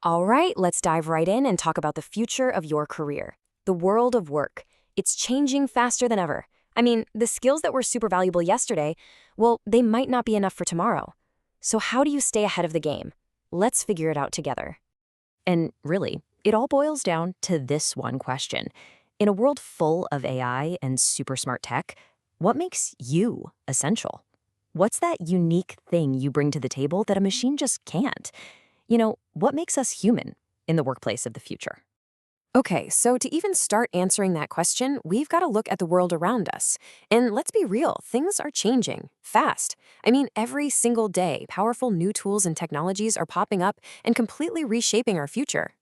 All right, let's dive right in and talk about the future of your career. The world of work. It's changing faster than ever. I mean, the skills that were super valuable yesterday, well, they might not be enough for tomorrow. So, how do you stay ahead of the game? Let's figure it out together. And really, it all boils down to this one question. In a world full of AI and super smart tech, what makes you essential? What's that unique thing you bring to the table that a machine just can't? What makes us human in the workplace of the future? Okay, so to even start answering that question, we've got to look at the world around us. And let's be real, things are changing fast. I mean, every single day, powerful new tools and technologies are popping up and completely reshaping our future.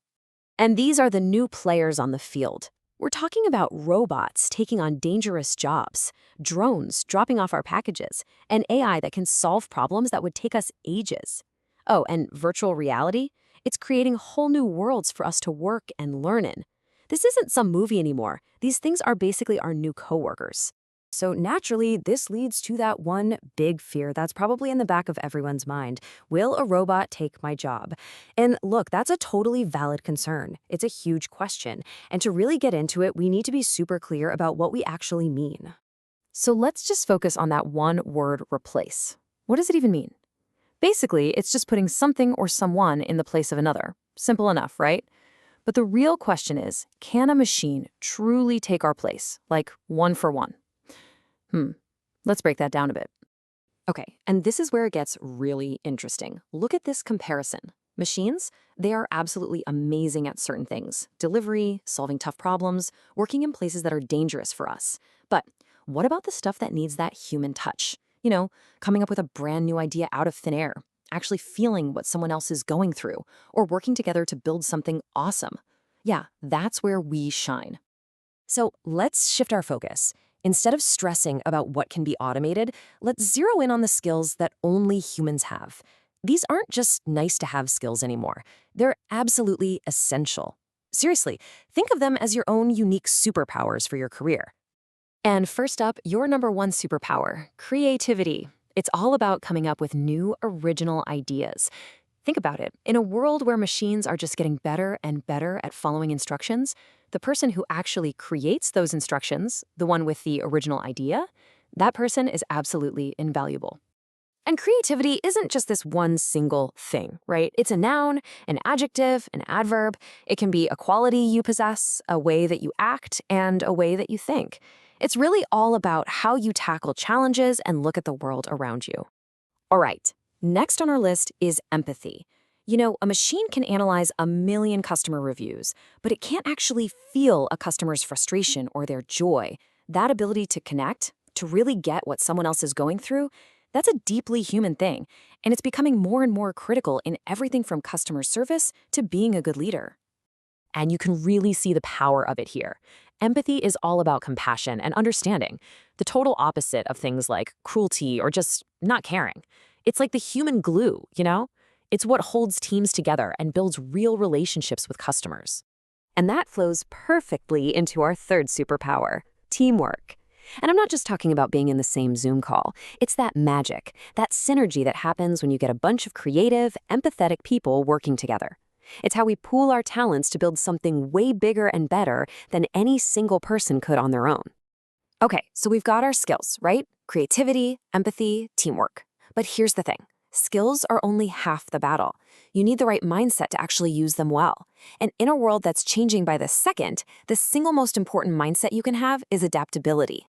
And these are the new players on the field. We're talking about robots taking on dangerous jobs, drones dropping off our packages, and AI that can solve problems that would take us ages. Oh, and virtual reality? It's creating whole new worlds for us to work and learn in. This isn't some movie anymore. These things are basically our new coworkers. So naturally, this leads to that one big fear that's probably in the back of everyone's mind. Will a robot take my job? And look, that's a totally valid concern. It's a huge question. And to really get into it, we need to be super clear about what we actually mean. So let's just focus on that one word, replace. What does it even mean? Basically, it's just putting something or someone in the place of another. Simple enough, right? But the real question is, can a machine truly take our place, like one for one? Let's break that down a bit. Okay, and this is where it gets really interesting. Look at this comparison. Machines, they are absolutely amazing at certain things. Delivery, solving tough problems, working in places that are dangerous for us. But what about the stuff that needs that human touch? Coming up with a brand new idea out of thin air, actually feeling what someone else is going through, or working together to build something awesome. Yeah, that's where we shine. So let's shift our focus. Instead of stressing about what can be automated, let's zero in on the skills that only humans have. These aren't just nice to have skills anymore. They're absolutely essential. Seriously, think of them as your own unique superpowers for your career. And first up, your number one superpower, creativity. It's all about coming up with new, original ideas. Think about it. In a world where machines are just getting better and better at following instructions, the person who actually creates those instructions, the one with the original idea, that person is absolutely invaluable. And creativity isn't just this one single thing, right? It's a noun, an adjective, an adverb. It can be a quality you possess, a way that you act, and a way that you think. It's really all about how you tackle challenges and look at the world around you. All right, next on our list is empathy. A machine can analyze a million customer reviews, but it can't actually feel a customer's frustration or their joy. That ability to connect, to really get what someone else is going through, that's a deeply human thing, and it's becoming more and more critical in everything from customer service to being a good leader. And you can really see the power of it here. Empathy is all about compassion and understanding, the total opposite of things like cruelty or just not caring. It's like the human glue. It's what holds teams together and builds real relationships with customers. And that flows perfectly into our third superpower, teamwork. And I'm not just talking about being in the same Zoom call. It's that magic, that synergy that happens when you get a bunch of creative, empathetic people working together. It's how we pool our talents to build something way bigger and better than any single person could on their own. Okay, so we've got our skills, right? Creativity, empathy, teamwork. But here's the thing. Skills are only half the battle. You need the right mindset to actually use them well. And in a world that's changing by the second, the single most important mindset you can have is adaptability.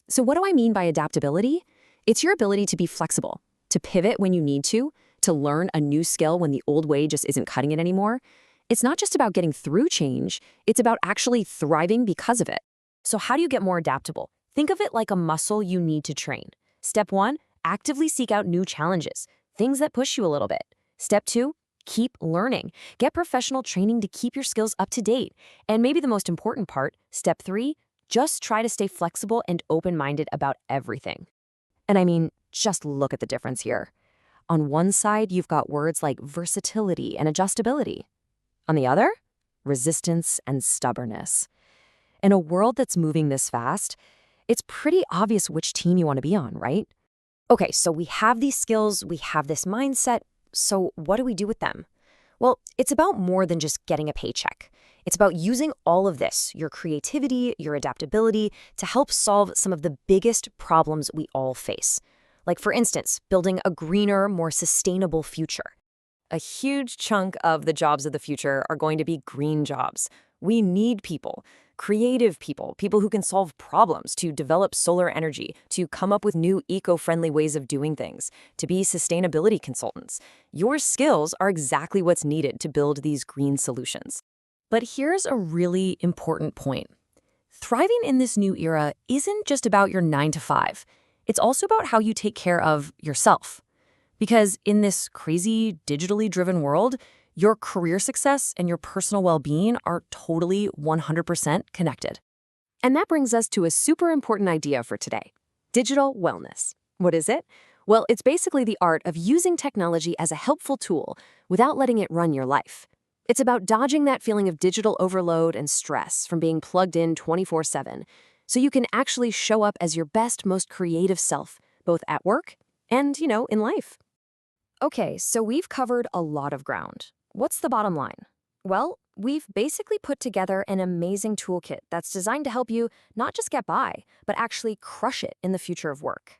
So what do I mean by adaptability? It's your ability to be flexible, to pivot when you need to learn a new skill when the old way just isn't cutting it anymore. It's not just about getting through change, it's about actually thriving because of it. So how do you get more adaptable? Think of it like a muscle you need to train. Step 1, actively seek out new challenges, things that push you a little bit. Step 2, keep learning. Get professional training to keep your skills up to date. And maybe the most important part, step 3, just try to stay flexible and open-minded about everything. And I mean, just look at the difference here. On one side, you've got words like versatility and adjustability. On the other, resistance and stubbornness. In a world that's moving this fast, it's pretty obvious which team you want to be on, right? Okay, so we have these skills, we have this mindset, so what do we do with them? Well, it's about more than just getting a paycheck. It's about using all of this, your creativity, your adaptability, to help solve some of the biggest problems we all face. Like, for instance, building a greener, more sustainable future. A huge chunk of the jobs of the future are going to be green jobs. We need people, creative people, people who can solve problems, to develop solar energy, to come up with new eco-friendly ways of doing things, to be sustainability consultants. Your skills are exactly what's needed to build these green solutions. But here's a really important point. Thriving in this new era isn't just about your 9 to 5. It's also about how you take care of yourself. Because in this crazy, digitally driven world, your career success and your personal well-being are totally 100% connected. And that brings us to a super important idea for today: digital wellness. What is it? Well, it's basically the art of using technology as a helpful tool without letting it run your life. It's about dodging that feeling of digital overload and stress from being plugged in 24/7, so you can actually show up as your best, most creative self, both at work and, in life. Okay, so we've covered a lot of ground. What's the bottom line? Well, we've basically put together an amazing toolkit that's designed to help you not just get by, but actually crush it in the future of work.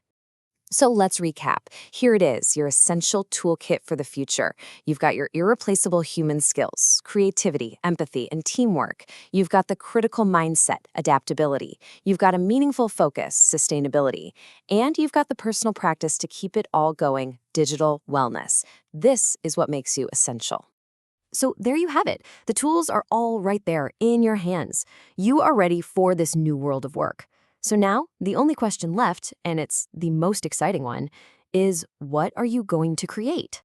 So let's recap. Here it is, your essential toolkit for the future. You've got your irreplaceable human skills, creativity, empathy, and teamwork. You've got the critical mindset, adaptability. You've got a meaningful focus, sustainability. And you've got the personal practice to keep it all going, digital wellness. This is what makes you essential. So there you have it. The tools are all right there in your hands. You are ready for this new world of work. So now, the only question left, and it's the most exciting one, is what are you going to create?